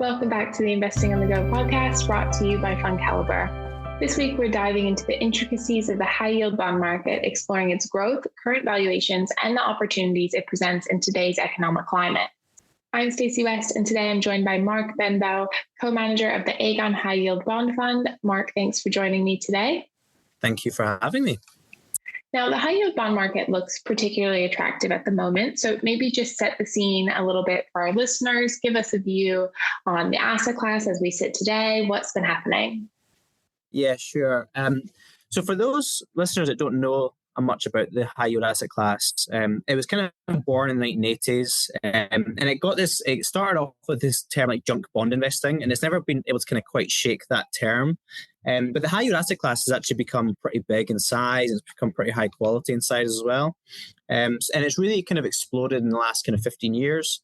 Welcome back to the Investing on the Go podcast, brought to you by FundCalibre. This week, we're diving into the intricacies of the high-yield bond market, exploring its growth, current valuations, and the opportunities it presents in today's economic climate. I'm Stacey West, and today I'm joined by Mark Benbow, co-manager of the Aegon High Yield Bond Fund. Mark, thanks for joining me today. Thank you for having me. Now, the high-yield bond market looks particularly attractive at the moment, so maybe just set the scene a little bit for our listeners. Give us a view on the asset class as we sit today. What's been happening? Yeah, sure. So for those listeners that don't know much about the high-yield asset class, it was kind of born in the 1980s, and it started off with this term like junk bond investing, and it's never been able to kind of quite shake that term. But the high-yield asset class has actually become pretty big in size. It's become pretty high quality in size as well. And it's really kind of exploded in the last kind of 15 years.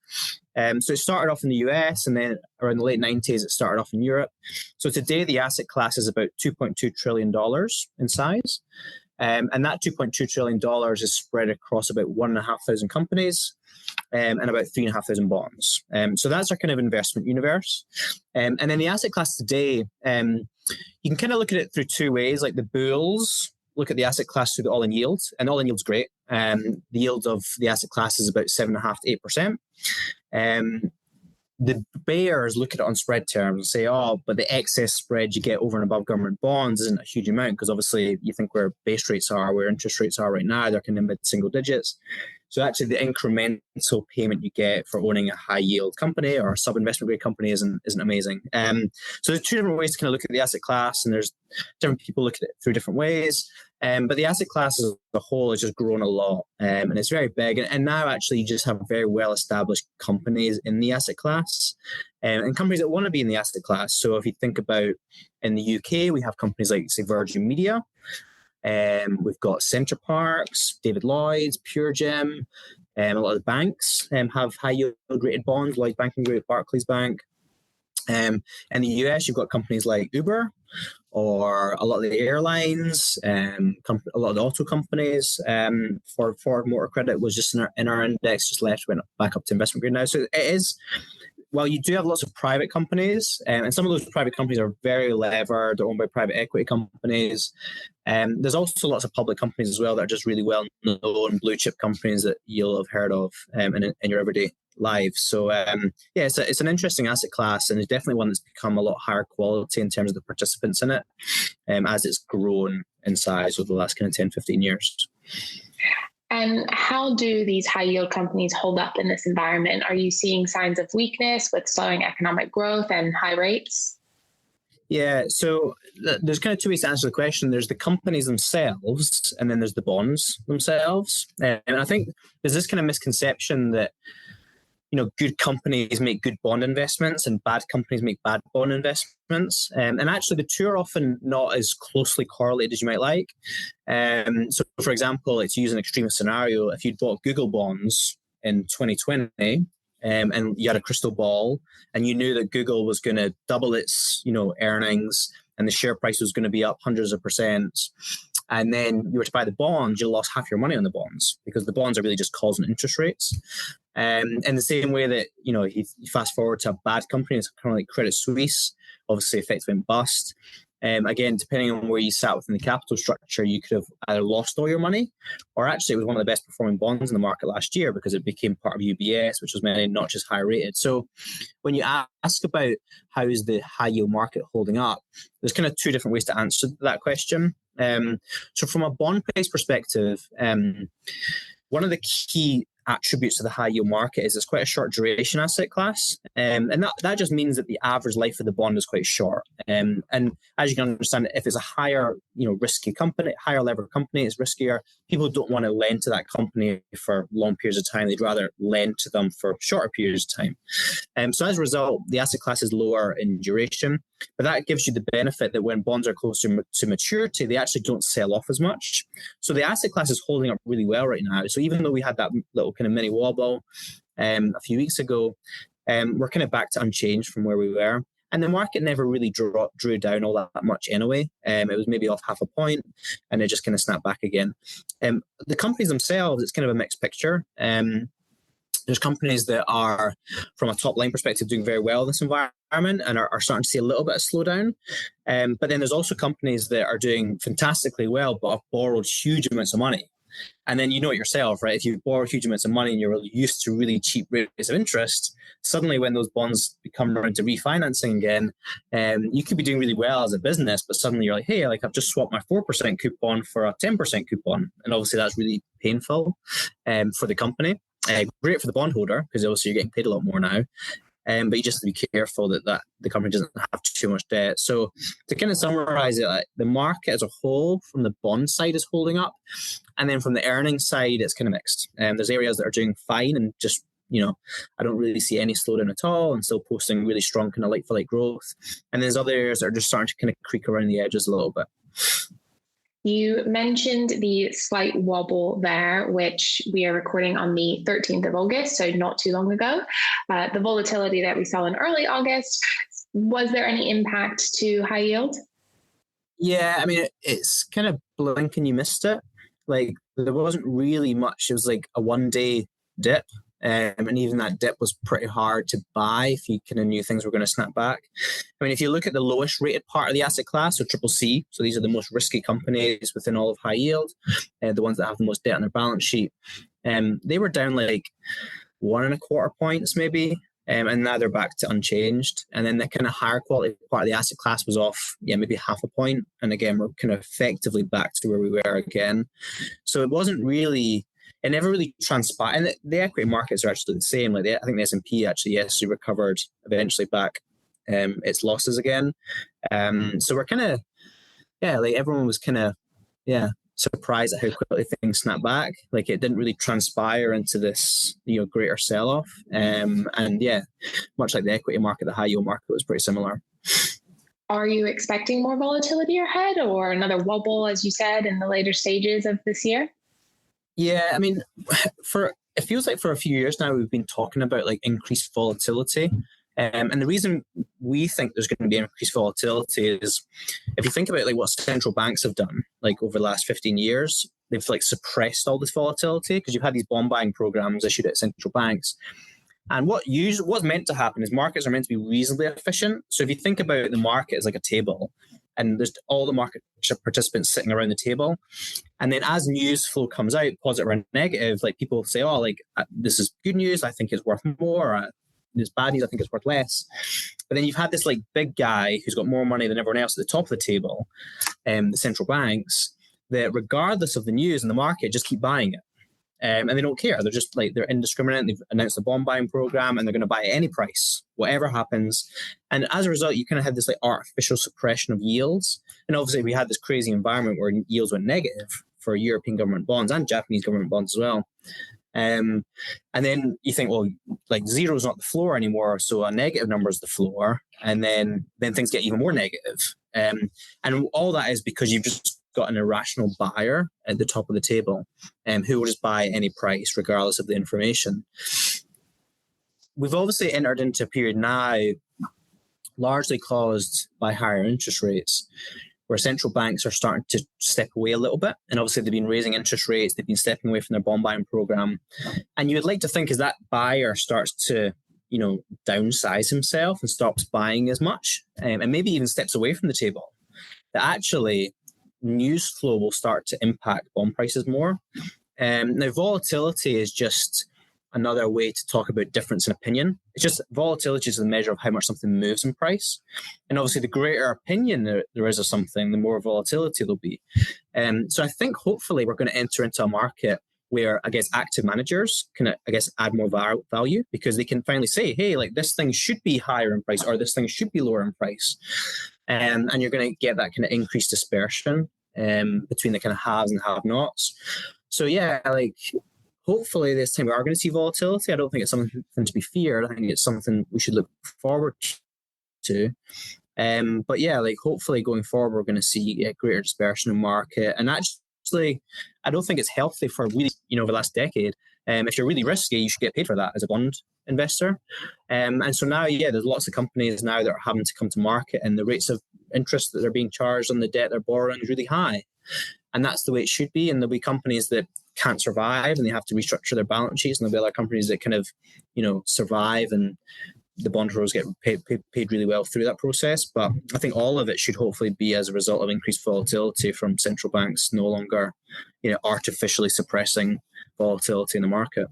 So it started off in the US, and then around the late 90s, it started off in Europe. So today, the asset class is about $2.2 trillion in size. And that $2.2 trillion is spread across about 1,500 companies and about 3,500 bonds. So that's our kind of investment universe. And then the asset class today, you can kind of look at it through two ways. Like the bulls look at the asset class through the all-in yield, and all-in yield's great. The yield of the asset class is about 7.5% to 8%. The bears look at it on spread terms and say, oh, but the excess spread you get over and above government bonds isn't a huge amount, because obviously you think where base rates are, where interest rates are right now, they're kind of mid-single digits. So actually the incremental payment you get for owning a high-yield company or a sub-investment grade company isn't amazing. So there's two different ways to kind of look at the asset class, and there's different people look at it through different ways. But the asset class as a whole has just grown a lot, and it's very big. And now actually you just have very well-established companies in the asset class, and companies that want to be in the asset class. So if you think about in the UK, we have companies like, say, Virgin Media. We've got Centre Parks, David Lloyd's, Pure Gym. A lot of the banks have high-yield rated bonds, Lloyds Banking Group, Barclays Bank. In the US, you've got companies like Uber, or a lot of the airlines, a lot of the auto companies. For Ford Motor Credit was just in our index, just went back up to investment grade now. So it is, well, you do have lots of private companies, and some of those private companies are very levered. They're owned by private equity companies. There's also lots of public companies as well that are just really well known, blue chip companies that you'll have heard of in your everyday lives. So it's an interesting asset class, and it's definitely one that's become a lot higher quality in terms of the participants in it, as it's grown in size over the last kind of 10, 15 years. And how do these high yield companies hold up in this environment? Are you seeing signs of weakness with slowing economic growth and high rates? Yeah, so there's kind of two ways to answer the question. There's the companies themselves, and then there's the bonds themselves. And I think there's this kind of misconception that, you know, good companies make good bond investments and bad companies make bad bond investments. And actually, the two are often not as closely correlated as you might like. So, for example, to use an extreme scenario, if you'd bought Google bonds in 2020 and you had a crystal ball and you knew that Google was going to double its, earnings and the share price was going to be up hundreds of percent, and then you were to buy the bonds, you lost half your money on the bonds because the bonds are really just causing interest rates. In the same way that, you fast forward to a bad company, it's kind of like Credit Suisse, obviously effectively went bust. Again, depending on where you sat within the capital structure, you could have either lost all your money, or actually it was one of the best performing bonds in the market last year because it became part of UBS, which was many notches higher rated. So when you ask about how is the high yield market holding up, there's kind of two different ways to answer that question. So from a bond price perspective, one of the key attributes of the high yield market is it's quite a short duration asset class. And that just means that the average life of the bond is quite short. And as you can understand, if it's a higher, risky company, higher level company, it's riskier. People don't want to lend to that company for long periods of time. They'd rather lend to them for shorter periods of time. So as a result, the asset class is lower in duration, but that gives you the benefit that when bonds are closer to maturity, they actually don't sell off as much. So the asset class is holding up really well right now. So even though we had that little kind of mini wobble a few weeks ago, we're kind of back to unchanged from where we were. And the market never really drew down all that much anyway. It was maybe off half a point, and it just kind of snapped back again. The companies themselves, it's kind of a mixed picture. There's companies that are, from a top line perspective, doing very well in this environment and are starting to see a little bit of slowdown. But then there's also companies that are doing fantastically well, but have borrowed huge amounts of money. And then you know it yourself, right? If you borrow huge amounts of money and you're used to really cheap rates of interest, suddenly when those bonds come around to refinancing again, you could be doing really well as a business, but suddenly you're like, hey, like I've just swapped my 4% coupon for a 10% coupon. And obviously that's really painful for the company. Great for the bondholder because obviously you're getting paid a lot more now. But you just have to be careful that the company doesn't have too much debt. So to kind of summarize it, the market as a whole from the bond side is holding up. And then from the earnings side, it's kind of mixed. There's areas that are doing fine and just, I don't really see any slowdown at all and still posting really strong kind of like-for-like growth. And there's other areas that are just starting to kind of creak around the edges a little bit. You mentioned the slight wobble there, which we are recording on the 13th of August, so not too long ago. The volatility that we saw in early August, was there any impact to high yield? Yeah, I mean, it's kind of blink and you missed it. Like, there wasn't really much. It was like a one-day dip. And even that dip was pretty hard to buy if you kind of knew things were going to snap back. I mean, if you look at the lowest rated part of the asset class, so triple C, so these are the most risky companies within all of high yield, the ones that have the most debt on their balance sheet, they were down like 1.25 points maybe, and now they're back to unchanged. And then the kind of higher quality part of the asset class was off, maybe 0.5 point. And again, we're kind of effectively back to where we were again. So it wasn't really... It never really transpired. And the equity markets are actually the same. Like I think the S&P actually yesterday recovered eventually back its losses again. So we're kind of, like everyone was kind of, surprised at how quickly things snapped back. Like it didn't really transpire into this, greater sell-off. And much like the equity market, the high yield market was pretty similar. Are you expecting more volatility ahead or another wobble, as you said, in the later stages of this year? Yeah, I mean, it feels like for a few years now we've been talking about like increased volatility. And the reason we think there's going to be increased volatility is if you think about like what central banks have done like over the last 15 years, they've like suppressed all this volatility because you've had these bond buying programs issued at central banks. And what's meant to happen is markets are meant to be reasonably efficient. So if you think about the market as like a table, and there's all the market participants sitting around the table. And then as news flow comes out, positive or negative, like people say, oh, like this is good news, I think it's worth more. Or, this bad news, I think it's worth less. But then you've had this like big guy who's got more money than everyone else at the top of the table, the central banks, that regardless of the news in the market, just keep buying it. And they don't care. They're just like, they're indiscriminate. They've announced a bond buying program and they're going to buy at any price, whatever happens. And as a result, you kind of have this like artificial suppression of yields. And obviously we had this crazy environment where yields went negative for European government bonds and Japanese government bonds as well. And then you think, well, like zero is not the floor anymore. So a negative number is the floor. And then things get even more negative. And all that is because you've just got an irrational buyer at the top of the table who will just buy at any price regardless of the information. We've obviously entered into a period now largely caused by higher interest rates where central banks are starting to step away a little bit. And obviously they've been raising interest rates, they've been stepping away from their bond buying program. And you would like to think as that buyer starts to downsize himself and stops buying as much and maybe even steps away from the table, that actually news flow will start to impact bond prices more. Now, volatility is just another way to talk about difference in opinion. It's just volatility is a measure of how much something moves in price. And obviously, the greater opinion there is of something, the more volatility there'll be. So I think hopefully we're going to enter into a market where, I guess, active managers can, I guess, add more value because they can finally say, hey, like this thing should be higher in price or this thing should be lower in price. And you're going to get that kind of increased dispersion between the kind of haves and have-nots. So yeah, like hopefully this time we are going to see volatility. I don't think it's something to be feared. I think it's something we should look forward to. But yeah, like hopefully going forward we're going to see a greater dispersion in market. And actually, I don't think it's healthy for really, over the last decade. If you're really risky, you should get paid for that as a bond investor. And so now, there's lots of companies now that are having to come to market and the rates of interest that they're being charged on the debt they're borrowing is really high. And that's the way it should be. And there'll be companies that can't survive and they have to restructure their balance sheets, and there'll be other companies that kind of, survive and the bondholders get paid really well through that process. But I think all of it should hopefully be as a result of increased volatility from central banks no longer, artificially suppressing volatility in the market.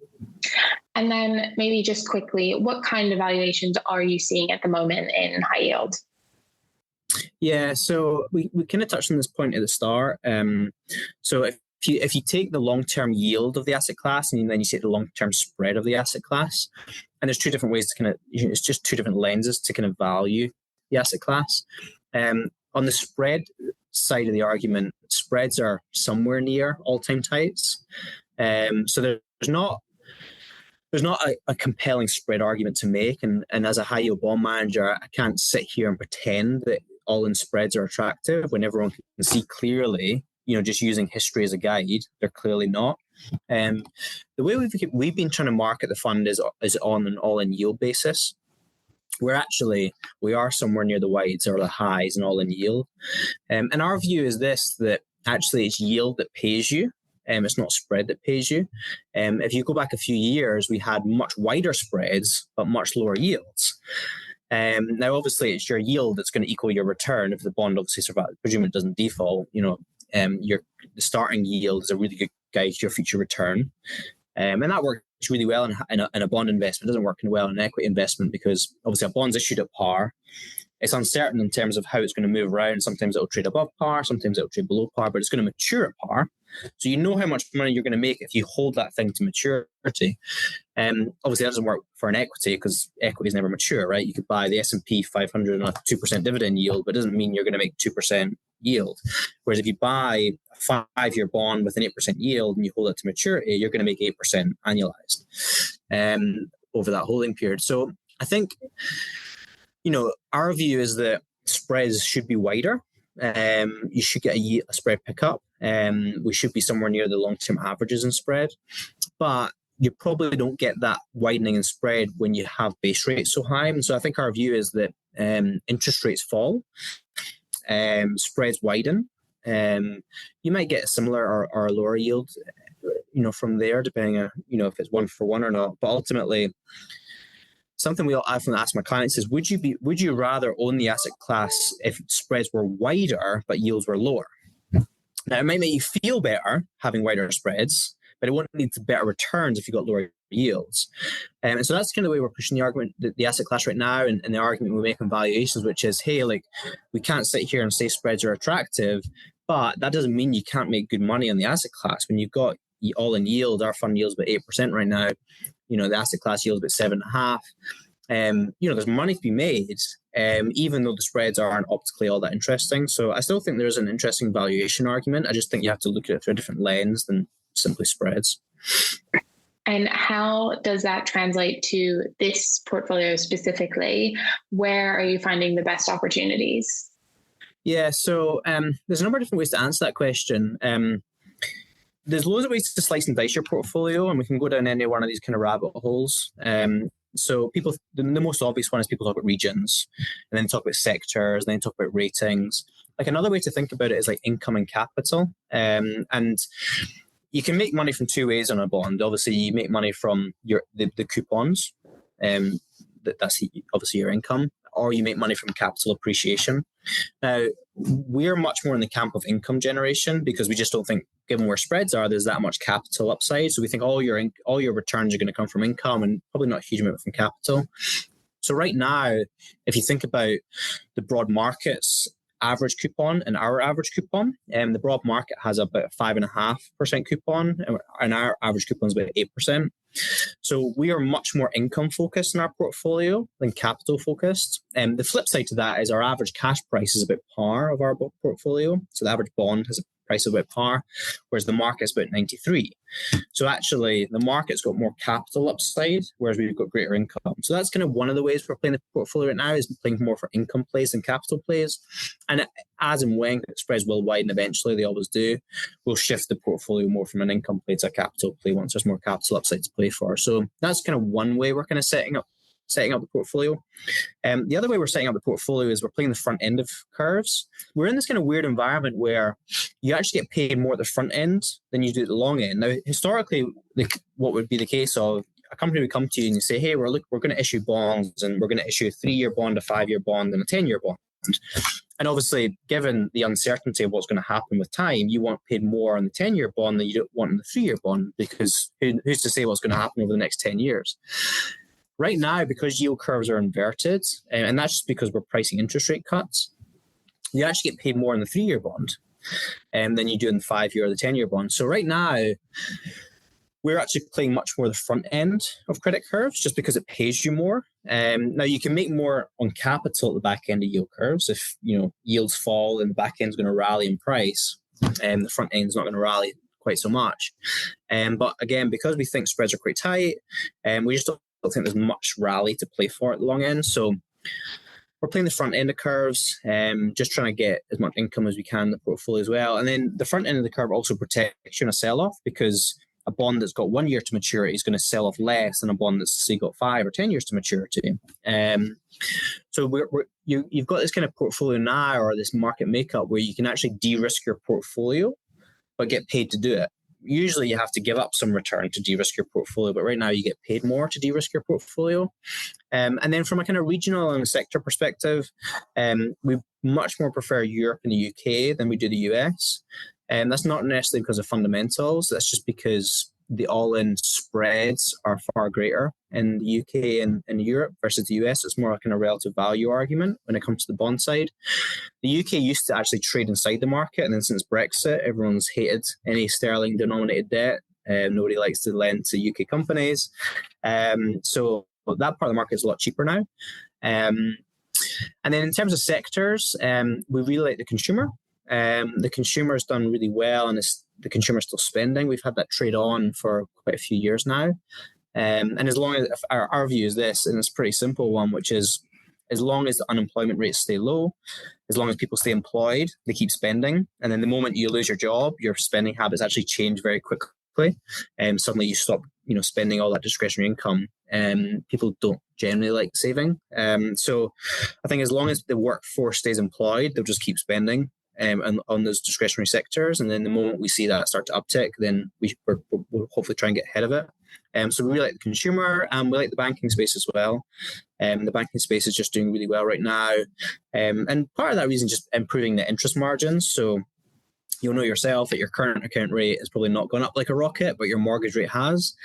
And then maybe just quickly, what kind of valuations are you seeing at the moment in high yield? Yeah, so we kind of touched on this point at the start. So if you take the long-term yield of the asset class and then you take the long-term spread of the asset class, and there's two different ways to kind of, it's just two different lenses to kind of value the asset class. On the spread side of the argument, spreads are somewhere near all-time tights. So there's not a compelling spread argument to make. And as a high yield bond manager, I can't sit here and pretend that all-in spreads are attractive when everyone can see clearly, just using history as a guide, they're clearly not. The way we've been trying to market the fund is on an all-in yield basis. We are somewhere near the wides or the highs and all-in yield. And our view is this, that actually it's yield that pays you. It's not spread that pays you. If you go back a few years, we had much wider spreads, but much lower yields. Now, obviously, it's your yield that's going to equal your return if the bond obviously survives. Presume it doesn't default. The starting yield is a really good guide to your future return. And that works really well in a bond investment. It doesn't work well in an equity investment because obviously a bond's issued at par. It's uncertain in terms of how it's going to move around. Sometimes it'll trade above par, sometimes it'll trade below par, but it's going to mature at par. So you know how much money you're going to make if you hold that thing to maturity. Obviously, that doesn't work for an equity because equity is never mature, right? You could buy the S&P 500 on a 2% dividend yield, but it doesn't mean you're going to make 2% yield. Whereas if you buy a 5-year bond with an 8% yield and you hold it to maturity, you're going to make 8% annualized over that holding period. So I think, our view is that spreads should be wider. You should get a spread pickup. We should be somewhere near the long-term averages in spread. But you probably don't get that widening in spread when you have base rates so high. And so I think our view is that interest rates fall, spreads widen. You might get a similar or a lower yield, from there, depending on, if it's 1-for-1 or not. But ultimately, something we often ask my clients is, would you rather own the asset class if spreads were wider but yields were lower? Now, it might make you feel better having wider spreads, but it won't lead to better returns if you got lower yields. And so that's kind of the way we're pushing the argument, the asset class right now, and the argument we make on valuations, which is, hey, we can't sit here and say spreads are attractive, but that doesn't mean you can't make good money on the asset class. When you've got all-in yield, our fund yields about 8% right now, the asset class yields about 7.5%. There's money to be made, even though the spreads aren't optically all that interesting. So I still think there's an interesting valuation argument. I just think you have to look at it through a different lens than simply spreads. And how does that translate to this portfolio specifically? Where are you finding the best opportunities? Yeah, so there's a number of different ways to answer that question. There's loads of ways to slice and dice your portfolio, and we can go down any one of these kind of rabbit holes. So the most obvious one is people talk about regions, and then talk about sectors, and then talk about ratings. Like another way to think about it is like income and capital. And you can make money from two ways on a bond. Obviously, you make money from the coupons. That's obviously your income, or you make money from capital appreciation. Now, we're much more in the camp of income generation because we just don't think, given where spreads are, there's that much capital upside. So we think all your returns are going to come from income and probably not a huge amount from capital. So right now, if you think about the broad market's average coupon and our average coupon, the broad market has about a 5.5% coupon, and our average coupon is about 8%. So we are much more income focused in our portfolio than capital focused. The flip side to that is our average cash price is about par of our portfolio. So the average bond has a price of about par, whereas the market's about 93. So actually the market's got more capital upside, whereas we've got greater income. So that's kind of one of the ways we're playing the portfolio right now, is playing more for income plays than capital plays. And as and when spreads will widen eventually, they always do, we'll shift the portfolio more from an income play to a capital play once there's more capital upside to play for. So that's kind of one way we're kind of setting up setting up the portfolio. The other way we're setting up the portfolio is we're playing the front end of curves. We're in this kind of weird environment where you actually get paid more at the front end than you do at the long end. Now, historically, what would be the case of a company would come to you and you say, hey, we're going to issue bonds, and we're going to issue a 3-year bond, a 5-year bond, and a 10-year bond. And obviously, given the uncertainty of what's going to happen with time, you want paid more on the 10-year bond than you don't want on the 3-year bond, because who's to say what's going to happen over the next 10 years? Right now, because yield curves are inverted, and that's just because we're pricing interest rate cuts, you actually get paid more in the 3-year bond than you do in the 5-year or the 10-year bond. So right now, we're actually playing much more the front end of credit curves just because it pays you more. Now, you can make more on capital at the back end of yield curves. If yields fall and the back end is going to rally in price, the front end is not going to rally quite so much. But again, because we think spreads are quite tight, we just don't think there's much rally to play for at the long end. So we're playing the front end of curves, just trying to get as much income as we can in the portfolio as well. And then the front end of the curve also protects you in a sell-off, because a bond that's got 1 year to maturity is going to sell off less than a bond that's say got 5 or 10 years to maturity. So you've got this kind of portfolio now, or this market makeup, where you can actually de-risk your portfolio but get paid to do it. Usually you have to give up some return to de-risk your portfolio, but right now you get paid more to de-risk your portfolio. And then from a kind of regional and sector perspective, we much more prefer Europe and the UK than we do the US. And that's not necessarily because of fundamentals. That's just because the all-in spreads are far greater in the UK and Europe versus the US. It's more like a relative value argument when it comes to the bond side. The UK used to actually trade inside the market, and then since Brexit, everyone's hated any sterling-denominated debt. Nobody likes to lend to UK companies. So that part of the market is a lot cheaper now. And then in terms of sectors, we really like the consumer. The consumer has done really well, and the consumer is still spending. We've had that trade on for quite a few years now. And as long as our view is this, and it's a pretty simple one, which is as long as the unemployment rates stay low, as long as people stay employed, they keep spending. And then the moment you lose your job, your spending habits actually change very quickly. Suddenly you stop, spending all that discretionary income. People don't generally like saving. So I think as long as the workforce stays employed, they'll just keep spending. On those discretionary sectors, and then the moment we see that start to uptick, then we'll hopefully try and get ahead of it. So we really like the consumer, and we like the banking space as well. The banking space is just doing really well right now, and part of that reason just improving the interest margins. So you'll know yourself that your current account rate has probably not gone up like a rocket, but your mortgage rate has,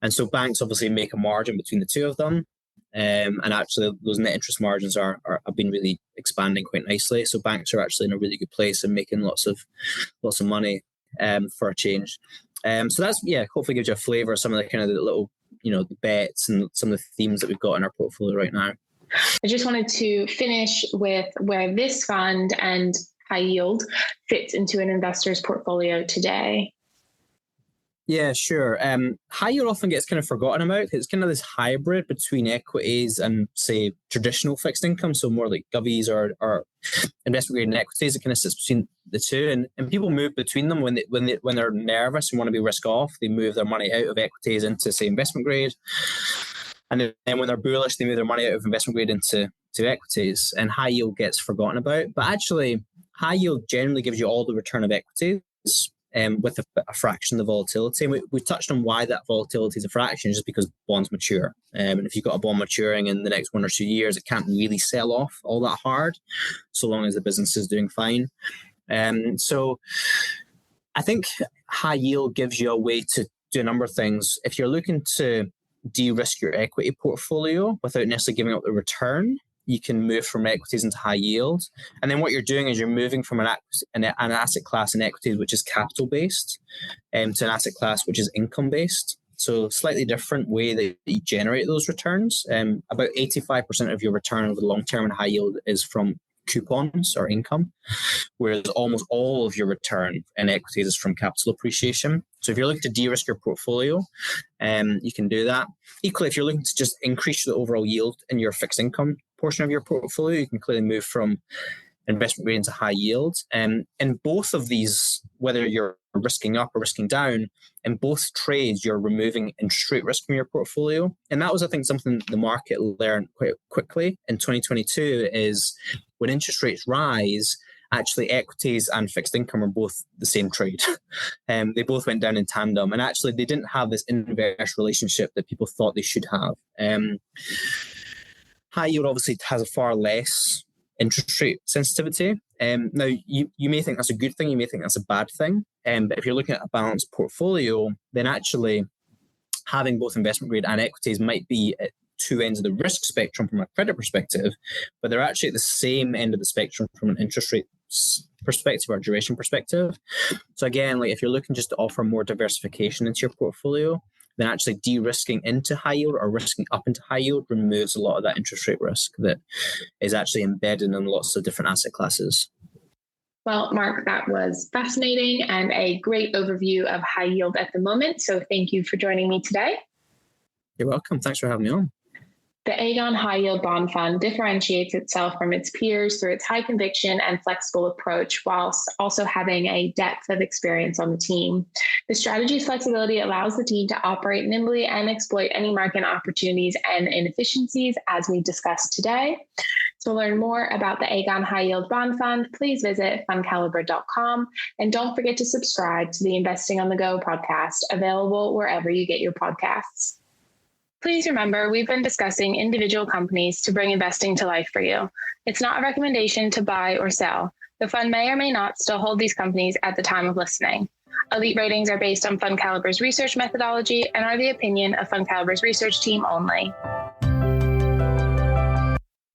and so banks obviously make a margin between the two of them. And actually, those net interest margins have been really expanding quite nicely. So banks are actually in a really good place and making lots of money for a change. So that's hopefully gives you a flavour of some of the kind of the little the bets and some of the themes that we've got in our portfolio right now. I just wanted to finish with where this fund and high yield fits into an investor's portfolio today. Yeah, sure. High yield often gets kind of forgotten about. It's kind of this hybrid between equities and, say, traditional fixed income, so more like govies or investment grade and equities. It kind of sits between the two, and people move between them when they're nervous and want to be risk off. They move their money out of equities into, say, investment grade, and then when they're bullish, they move their money out of investment grade into equities. And high yield gets forgotten about, but actually, high yield generally gives you all the return of equities. With a fraction of the volatility. And we touched on why that volatility is a fraction, just because bonds mature. And if you've got a bond maturing in the next 1 or 2 years, it can't really sell off all that hard, so long as the business is doing fine. So I think high yield gives you a way to do a number of things. If you're looking to de-risk your equity portfolio without necessarily giving up the return, you can move from equities into high yield. And then what you're doing is you're moving from an asset class in equities, which is capital-based, to an asset class which is income-based. So slightly different way that you generate those returns. About 85% of your return over the long term in high yield is from coupons or income, whereas almost all of your return in equities is from capital appreciation. So if you're looking to de-risk your portfolio, you can do that. Equally, if you're looking to just increase the overall yield in your fixed income portion of your portfolio, you can clearly move from investment grade into high yield. In both of these, whether you're risking up or risking down, in both trades, you're removing interest rate risk from your portfolio. And that was, I think, something the market learned quite quickly in 2022 is when interest rates rise, actually equities and fixed income are both the same trade. They both went down in tandem. And actually, they didn't have this inverse relationship that people thought they should have. High yield obviously has a far less interest rate sensitivity. Now, you may think that's a good thing, you may think that's a bad thing. But if you're looking at a balanced portfolio, then actually having both investment grade and equities might be at two ends of the risk spectrum from a credit perspective, but they're actually at the same end of the spectrum from an interest rate perspective or duration perspective. So again, like if you're looking just to offer more diversification into your portfolio, then actually de-risking into high yield or risking up into high yield removes a lot of that interest rate risk that is actually embedded in lots of different asset classes. Well, Mark, that was fascinating and a great overview of high yield at the moment. So thank you for joining me today. You're welcome. Thanks for having me on. The Aegon High Yield Bond Fund differentiates itself from its peers through its high conviction and flexible approach, whilst also having a depth of experience on the team. The strategy's flexibility allows the team to operate nimbly and exploit any market opportunities and inefficiencies, as we discussed today. To learn more about the Aegon High Yield Bond Fund, please visit FundCalibre.com, and don't forget to subscribe to the Investing on the Go podcast, available wherever you get your podcasts. Please remember, we've been discussing individual companies to bring investing to life for you. It's not a recommendation to buy or sell. The fund may or may not still hold these companies at the time of listening. Elite ratings are based on FundCalibre's research methodology and are the opinion of FundCalibre's research team only.